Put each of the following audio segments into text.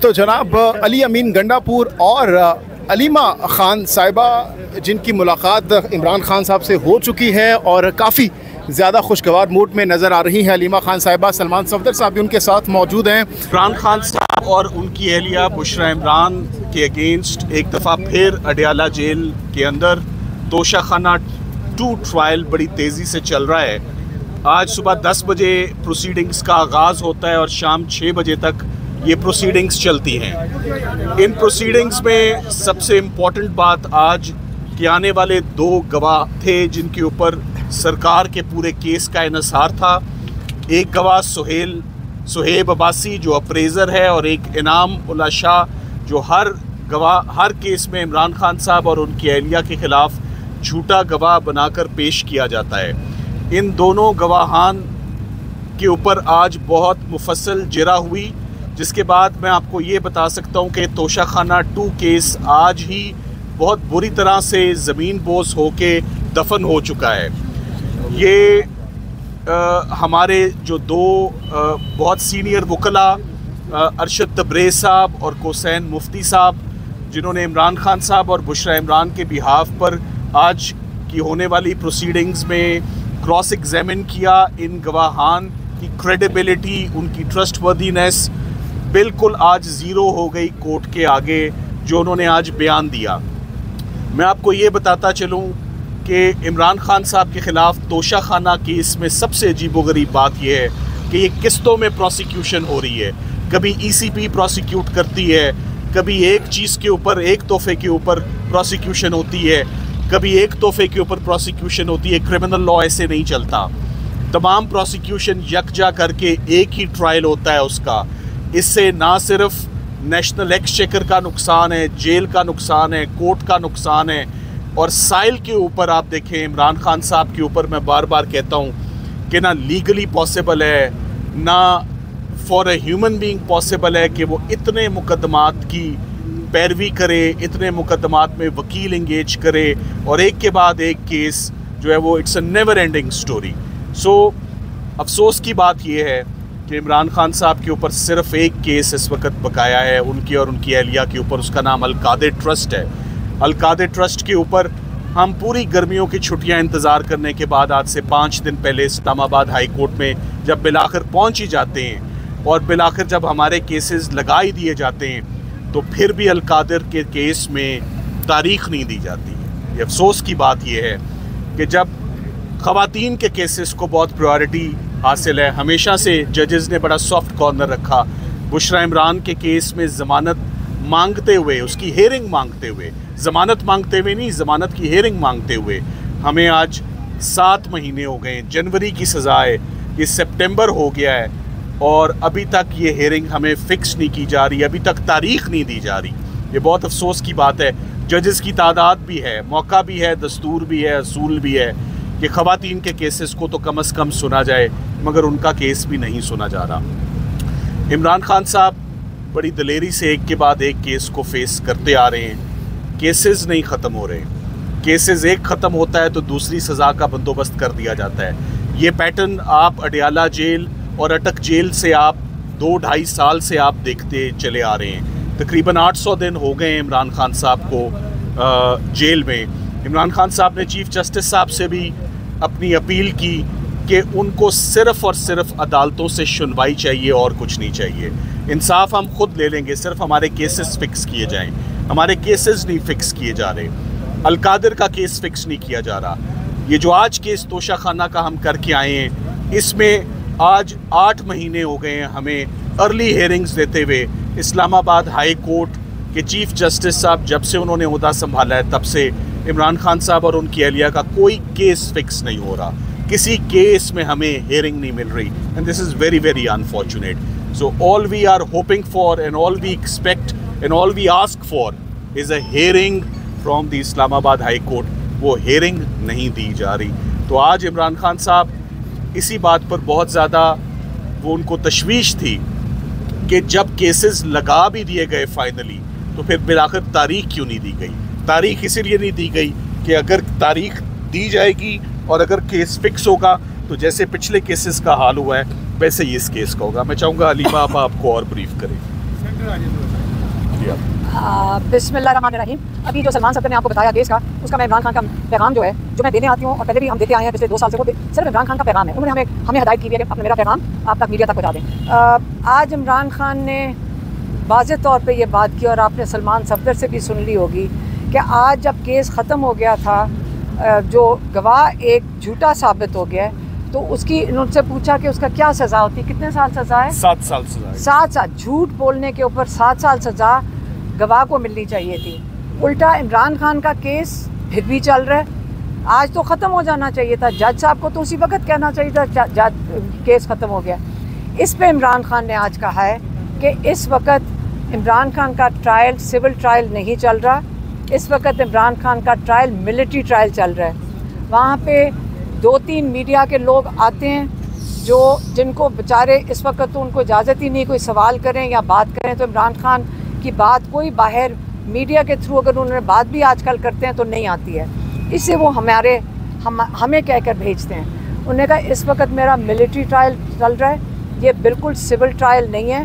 तो जनाब अली अमीन गंडापुर और अलीमा ख़ान साहिबा जिनकी मुलाकात इमरान खान साहब से हो चुकी है और काफ़ी ज़्यादा खुशगवार मूड में नज़र आ रही हैं। अलीमा ख़ान साहिबा, सलमान सफदर साहब भी उनके साथ मौजूद हैं। इमरान खान साहब और उनकी अहलिया बुशरा इमरान के अगेंस्ट एक दफ़ा फिर अडयाला जेल के अंदर तोशाखाना 2 ट्रायल बड़ी तेज़ी से चल रहा है। आज सुबह 10 बजे प्रोसीडिंग्स का आगाज़ होता है और शाम 6 बजे तक ये प्रोसीडिंग्स चलती हैं। इन प्रोसीडिंग्स में सबसे इम्पॉर्टेंट बात आज कि आने वाले 2 गवाह थे जिनके ऊपर सरकार के पूरे केस का इन्हिसार था। एक गवाह सुहेब अब्बासी जो अप्रेज़र है और एक इनाम उल्ला शाह जो हर केस में इमरान खान साहब और उनकी अहलिया के ख़िलाफ़ झूठा गवाह बनाकर पेश किया जाता है। इन दोनों गवाहान के ऊपर आज बहुत मुफस्सल जिरा हुई, जिसके बाद मैं आपको ये बता सकता हूँ कि तोशाखाना 2 केस आज ही बहुत बुरी तरह से ज़मीन बोस होके दफन हो चुका है। ये हमारे जो 2 बहुत सीनियर वकला अरशद तब्रेज़ साहब और कोसैन मुफ्ती साहब, जिन्होंने इमरान खान साहब और बुशरा इमरान के बिहाफ पर आज की होने वाली प्रोसीडिंग्स में क्रॉस एग्जामिन किया, इन गवाहान की क्रेडिबिलिटी, उनकी ट्रस्टवर्दीनेस बिल्कुल आज ज़ीरो हो गई कोर्ट के आगे जो उन्होंने आज बयान दिया। मैं आपको ये बताता चलूँ कि इमरान खान साहब के ख़िलाफ़ तोशाखाना केस में सबसे अजीबोगरीब बात यह है कि ये किस्तों में प्रोसिक्यूशन हो रही है। कभी ECP प्रोसिक्यूट करती है, कभी एक चीज़ के ऊपर, एक तोहफे के ऊपर प्रोसिक्यूशन होती है, कभी एक तोहफे के ऊपर प्रोसिक्यूशन होती है। क्रिमिनल लॉ ऐसे नहीं चलता। तमाम प्रोसिक्यूशन यकजा करके एक ही ट्रायल होता है उसका। इससे ना सिर्फ नेशनल एक्सचेकर का नुकसान है, जेल का नुकसान है, कोर्ट का नुकसान है, और साइल के ऊपर आप देखें, इमरान खान साहब के ऊपर मैं बार बार कहता हूँ कि ना लीगली पॉसिबल है, ना for a human being possible है कि वो इतने मुकदमात की पैरवी करे, इतने मुकदमात में वकील इंगेज करे और एक के बाद एक केस जो है वो it's a never ending story. So अफसोस की बात ये है कि इमरान खान साहब के ऊपर सिर्फ एक केस इस वक्त बकाया है, उनकी और उनकी अहलिया के ऊपर। उसका नाम अलकादर ट्रस्ट है। अलकादर ट्रस्ट के ऊपर हम पूरी गर्मियों की छुट्टियां इंतज़ार करने के बाद आज से 5 दिन पहले इस्लामाबाद हाई कोर्ट में जब बिलाखिर पहुंच ही जाते हैं और बिलाखिर जब हमारे केसेस लगा ही दिए जाते हैं तो फिर भी अलकादर के केस में तारीख़ नहीं दी जाती है। ये अफसोस की बात यह है कि जब ख़वातीन के केसेस को बहुत प्रायोरिटी हासिल है, हमेशा से जजेस ने बड़ा सॉफ्ट कॉर्नर रखा। बुशरा इमरान के केस में ज़मानत मांगते हुए, उसकी हेयरिंग मांगते हुए, ज़मानत मांगते हुए नहीं, ज़मानत की हेयरिंग मांगते हुए हमें आज 7 महीने हो गए। जनवरी की सज़ा है, ये सितंबर हो गया है और अभी तक ये हेयरिंग हमें फ़िक्स नहीं की जा रही, अभी तक तारीख़ नहीं दी जा रही। ये बहुत अफसोस की बात है। जजेस की तादाद भी है, मौका भी है, दस्तूर भी है, असूल भी है कि ख़वातीन के केसेस को तो कम से कम सुना जाए, मगर उनका केस भी नहीं सुना जा रहा। इमरान खान साहब बड़ी दलेरी से एक के बाद एक केस को फेस करते आ रहे हैं। केसेस नहीं ख़त्म हो रहे। केसेस एक ख़त्म होता है तो दूसरी सज़ा का बंदोबस्त कर दिया जाता है। ये पैटर्न आप अडयाला जेल और अटक जेल से आप 2-2.5 साल से आप देखते चले आ रहे हैं। तकरीबन 800 दिन हो गए इमरान खान साहब को जेल में। इमरान खान साहब ने चीफ जस्टिस साहब से भी अपनी अपील की कि उनको सिर्फ़ और सिर्फ अदालतों से सुनवाई चाहिए और कुछ नहीं चाहिए। इंसाफ हम खुद ले लेंगे, सिर्फ हमारे केसेस फ़िक्स किए जाएं। हमारे केसेस नहीं फ़िक्स किए जा रहे। अलकादर का केस फ़िक्स नहीं किया जा रहा। ये जो आज केस तोशाखाना का हम करके आए हैं, इसमें आज 8 महीने हो गए हैं हमें अर्ली हेयरिंग्स देते हुए। इस्लामाबाद हाई कोर्ट के चीफ जस्टिस साहब जब से उन्होंने ओहदा संभाला है तब से इमरान खान साहब और उनकी अहलिया का कोई केस फ़िक्स नहीं हो रहा। किसी केस में हमें हेयरिंग नहीं मिल रही and this is very very unfortunate. So all we are hoping for and all we expect and all we ask for is a hearing from the Islamabad high court. वो हेयरिंग नहीं दी जा रही। तो आज इमरान खान साहब इसी बात पर बहुत ज़्यादा वो उनको तशवीश थी कि जब केसेस लगा भी दिए गए फाइनली तो फिर बिलाखिर तारीख़ क्यों नहीं दी गई। तारीख़ इसीलिए नहीं दी गई कि अगर तारीख़ दी जाएगी और अगर केस फिक्स होगा तो जैसे पिछले केसेस का हाल हुआ है वैसे ही इस केस का होगा। मैं चाहूँगा अलीमा आप आपको और ब्रीफ करें। शुक्रिया। बिस्मिल्लाहिर्रहमानिर्रहीम। अभी जो सलमान सर ने आपको बताया केस का, उसका मैं इमरान खान का पैगाम जो है, जो मैं देने आती हूँ और पहले भी हम देते आए हैं पिछले 2 साल से, वो सिर्फ इमरान खान का पैगाम है। उन्होंने हमें हदायत की है कि अपना मेरा पैगाम आप तक मीडिया तक पहुँचा दें। आज इमरान खान ने वाज़ेह तौर पे ये बात की और आपने सलमान सफदर से भी सुन ली होगी कि आज जब केस ख़त्म हो गया था, जो गवाह एक झूठा साबित हो गया है, तो उसकी उनसे पूछा कि उसका क्या सज़ा होती, कितने साल सज़ा है? 7 साल सज़ा। 7 साल। झूठ बोलने के ऊपर 7 साल सज़ा गवाह को मिलनी चाहिए थी। उल्टा इमरान खान का केस फिर भी चल रहा है। आज तो ख़त्म हो जाना चाहिए था। जज साहब को तो उसी वक्त कहना चाहिए था केस ख़त्म हो गया। इस पे इमरान खान ने आज कहा है कि इस वक्त इमरान खान का ट्रायल सिविल ट्रायल नहीं चल रहा, इस वक्त इमरान खान का ट्रायल मिलिट्री ट्रायल चल रहा है। वहाँ पे 2-3 मीडिया के लोग आते हैं जिनको बेचारे इस वक्त तो उनको इजाज़त ही नहीं कोई सवाल करें या बात करें, तो इमरान खान की बात कोई बाहर मीडिया के थ्रू अगर उन्होंने बात भी आजकल करते हैं तो नहीं आती है। इससे वो हमें कहकर भेजते हैं। उन्होंने कहा इस वक्त मेरा मिलिट्री ट्रायल चल रहा है, ये बिल्कुल सिविल ट्रायल नहीं है।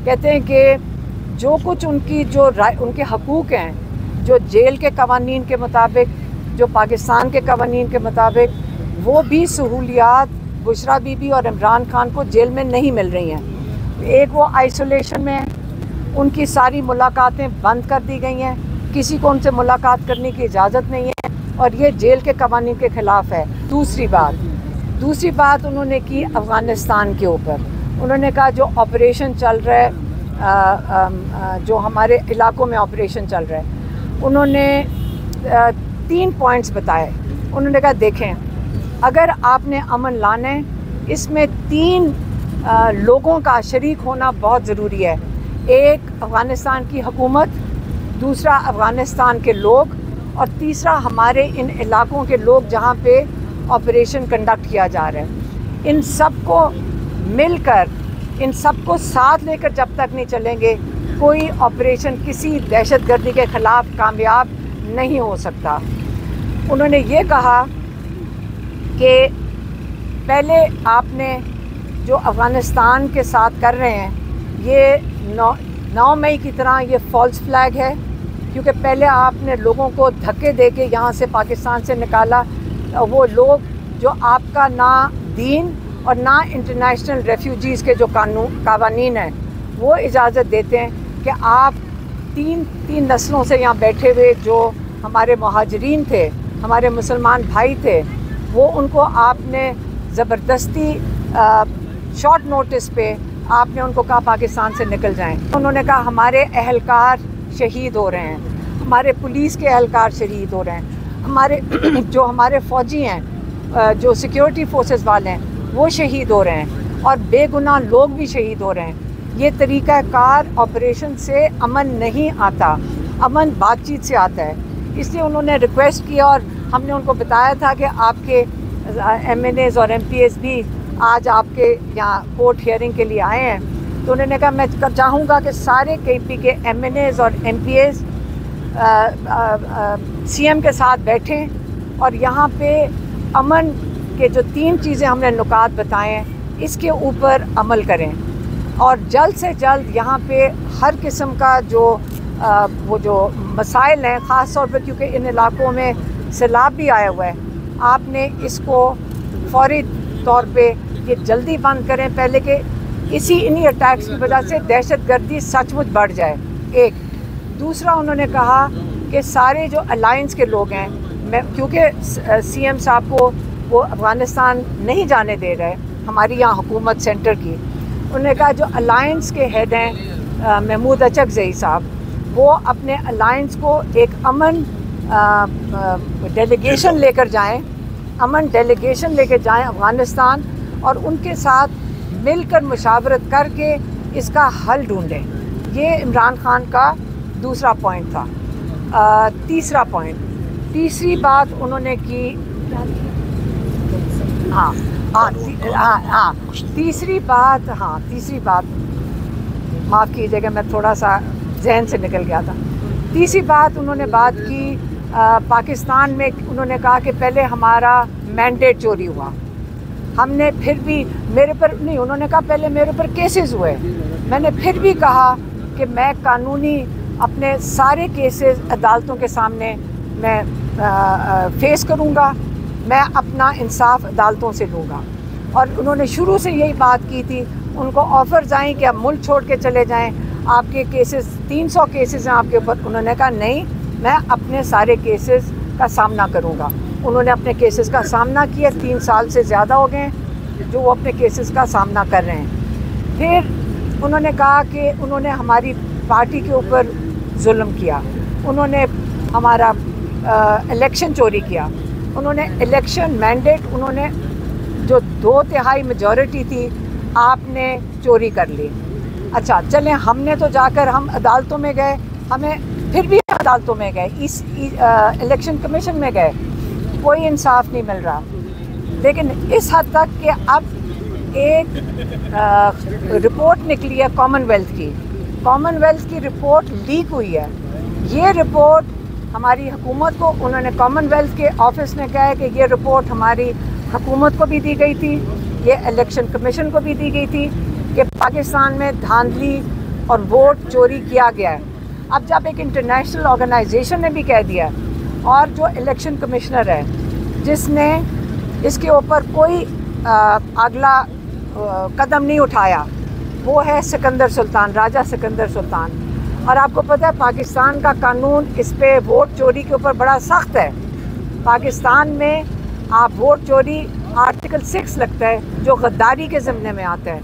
कहते हैं कि जो कुछ उनके हकूक़ हैं, जो जेल के कवानीन के मुताबिक, जो पाकिस्तान के कवानीन के मुताबिक, वो भी सहूलियात बुशरा बीबी और इमरान खान को जेल में नहीं मिल रही हैं। एक वो आइसोलेशन में है, उनकी सारी मुलाकातें बंद कर दी गई हैं, किसी को उनसे मुलाकात करने की इजाज़त नहीं है और ये जेल के कवानीन के ख़िलाफ़ है। दूसरी बात उन्होंने की अफ़गानिस्तान के ऊपर। उन्होंने कहा जो ऑपरेशन चल रहा है, जो हमारे इलाकों में ऑपरेशन चल रहा है, उन्होंने 3 पॉइंट्स बताए। उन्होंने कहा देखें, अगर आपने अमन लाना है, इसमें 3 लोगों का शरीक होना बहुत ज़रूरी है। एक अफ़गानिस्तान की हुकूमत, दूसरा अफ़गानिस्तान के लोग और तीसरा हमारे इन इलाकों के लोग जहाँ पे ऑपरेशन कंडक्ट किया जा रहा है। इन सब को मिलकर, इन सब को साथ लेकर जब तक नहीं चलेंगे, कोई ऑपरेशन किसी दहशतगर्दी के ख़िलाफ़ कामयाब नहीं हो सकता। उन्होंने ये कहा कि पहले आपने जो अफ़गानिस्तान के साथ कर रहे हैं, ये 9 मई की तरह ये फॉल्स फ्लैग है, क्योंकि पहले आपने लोगों को धक्के दे के यहाँ से पाकिस्तान से निकाला। वो लोग जो आपका ना दीन और ना इंटरनेशनल रेफ्यूजीज़ के जो कानून हैं वो इजाज़त देते हैं कि आप तीन नस्लों से यहाँ बैठे हुए जो हमारे मुहाजिरीन थे, हमारे मुसलमान भाई थे, वो उनको आपने ज़बरदस्ती शॉर्ट नोटिस पे आपने उनको कहा पाकिस्तान से निकल जाएं। उन्होंने कहा हमारे अहलकार शहीद हो रहे हैं, हमारे पुलिस के अहलकार शहीद हो रहे हैं, हमारे फ़ौजी हैं, जो सिक्योरिटी फोर्सेस वाले हैं, वो शहीद हो रहे हैं और बेगुनाह लोग भी शहीद हो रहे हैं। ये तरीक़ाकार ऑपरेशन से अमन नहीं आता, अमन बातचीत से आता है। इसलिए उन्होंने रिक्वेस्ट किया और हमने उनको बताया था कि आपके MNAs और MPs भी आज आपके यहाँ कोर्ट हियरिंग के लिए आए हैं। तो उन्होंने कहा मैं चाहूँगा कि सारे KP के MNAs और MPs CM के साथ बैठें और यहाँ पे अमन के जो 3 चीज़ें हमने नुकात बताए हैं, इसके ऊपर अमल करें और जल्द से जल्द यहाँ पे हर किस्म का वो जो मसाइल हैं, ख़ास तौर पर क्योंकि इन इलाकों में सैलाब भी आया हुआ है, आपने इसको फौरी तौर पे ये जल्दी बंद करें, पहले कि इन्हीं अटैक्स की वजह से दहशतगर्दी सचमुच बढ़ जाए। एक दूसरा उन्होंने कहा कि सारे जो अलायंस के लोग हैं, क्योंकि CM साहब को वो अफ़गानिस्तान नहीं जाने दे रहे, हमारी यहाँ हुकूमत सेंटर की, उन्होंने कहा जो अलायंस के हेड हैं महमूद अचकज़ई साहब, वो अपने अलायंस को एक अमन डेलीगेशन लेकर जाएं, अमन डेलीगेशन लेकर जाएं अफ़गानिस्तान और उनके साथ मिलकर मुशावरत करके इसका हल ढूंढें। ये इमरान खान का दूसरा पॉइंट था। तीसरी बात उन्होंने की, तीसरी बात माफ़ कीजिएगा, मैं थोड़ा सा जहन से निकल गया था। तीसरी बात उन्होंने बात की पाकिस्तान में, उन्होंने कहा कि पहले हमारा मैंडेट चोरी हुआ, हमने फिर भी उन्होंने कहा पहले मेरे पर केसेस हुए, मैंने फिर भी कहा कि मैं कानूनी अपने सारे केसेस अदालतों के सामने मैं फेस करूँगा, मैं अपना इंसाफ अदालतों से लूँगा। और उन्होंने शुरू से यही बात की थी, उनको ऑफ़र्स आए कि आप मुल्क छोड़ के चले जाएं, आपके केसेस 300 केसेस हैं आपके ऊपर। उन्होंने कहा नहीं, मैं अपने सारे केसेस का सामना करूँगा। उन्होंने अपने केसेस का सामना किया, 3 साल से ज़्यादा हो गए जो वो अपने केसेस का सामना कर रहे हैं। फिर उन्होंने कहा कि उन्होंने हमारी पार्टी के ऊपर जुल्म किया, उन्होंने हमारा इलेक्शन चोरी किया, उन्होंने इलेक्शन मैंडेट, उन्होंने जो 2/3 मेजॉरिटी थी आपने चोरी कर ली। अच्छा चलें, हमने तो जाकर हम अदालतों में गए, हमें फिर भी अदालतों में गए, इस इलेक्शन कमीशन में गए, कोई इंसाफ नहीं मिल रहा। लेकिन इस हद तक कि अब एक रिपोर्ट निकली है कॉमनवेल्थ की रिपोर्ट लीक हुई है। ये रिपोर्ट हमारी हुकूमत को, उन्होंने कॉमनवेल्थ के ऑफिस ने कहा है कि ये रिपोर्ट हमारी हुकूमत को भी दी गई थी, ये इलेक्शन कमीशन को भी दी गई थी कि पाकिस्तान में धांधली और वोट चोरी किया गया है। अब जब एक इंटरनेशनल ऑर्गेनाइजेशन ने भी कह दिया और जो इलेक्शन कमिश्नर है जिसने इसके ऊपर कोई अगला कदम नहीं उठाया, वो है सिकंदर सुल्तान, राजा सिकंदर सुल्तान। और आपको पता है पाकिस्तान का कानून इस पे वोट चोरी के ऊपर बड़ा सख्त है। पाकिस्तान में आप वोट चोरी आर्टिकल 6 लगता है जो गद्दारी के ज़िम्मे में आता है।